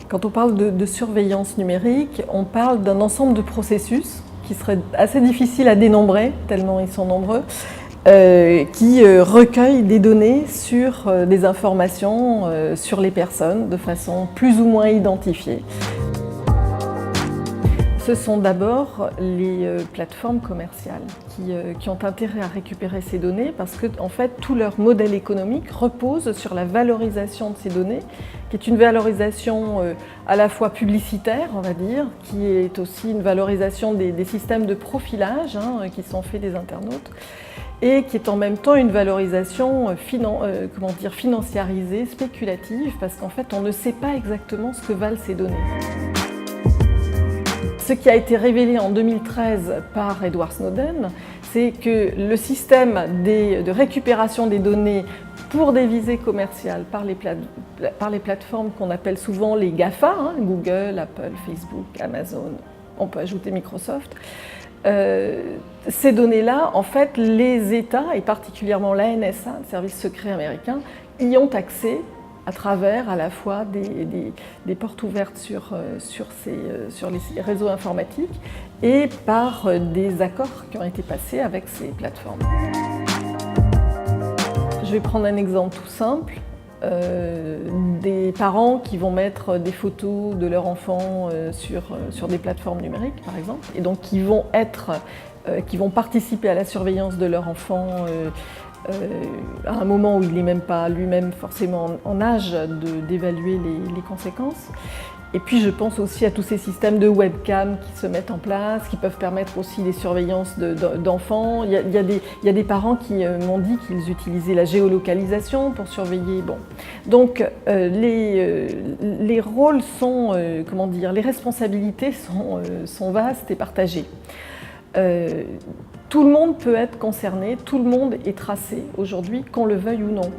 Quand on parle de surveillance numérique, on parle d'un ensemble de processus qui seraient assez difficiles à dénombrer, tellement ils sont nombreux, qui recueillent des données sur des informations sur les personnes de façon plus ou moins identifiée. Ce sont d'abord les plateformes commerciales qui ont intérêt à récupérer ces données parce que en fait, tout leur modèle économique repose sur la valorisation de ces données, qui est une valorisation à la fois publicitaire, on va dire, qui est aussi une valorisation des systèmes de profilage qui sont faits des internautes, et qui est en même temps une valorisation financiarisée, spéculative, parce qu'en fait, on ne sait pas exactement ce que valent ces données. Ce qui a été révélé en 2013 par Edward Snowden, c'est que le système de récupération des données pour des visées commerciales par les plateformes qu'on appelle souvent les GAFA, Google, Apple, Facebook, Amazon, on peut ajouter Microsoft, ces données-là, en fait, les États, et particulièrement la NSA, le service secret américain, y ont accès à travers à la fois des portes ouvertes sur les réseaux informatiques et par des accords qui ont été passés avec ces plateformes. Je vais prendre un exemple tout simple. Des parents qui vont mettre des photos de leurs enfants sur des plateformes numériques, par exemple, et donc qui vont participer à la surveillance de leur enfant à un moment où il n'est même pas lui-même forcément en âge d'évaluer les conséquences. Et puis je pense aussi à tous ces systèmes de webcam qui se mettent en place, qui peuvent permettre aussi les surveillances d'enfants. Il y a des parents qui m'ont dit qu'ils utilisaient la géolocalisation pour surveiller. Bon. Donc les rôles sont, les responsabilités sont vastes et partagées. Tout le monde peut être concerné, tout le monde est tracé aujourd'hui, qu'on le veuille ou non.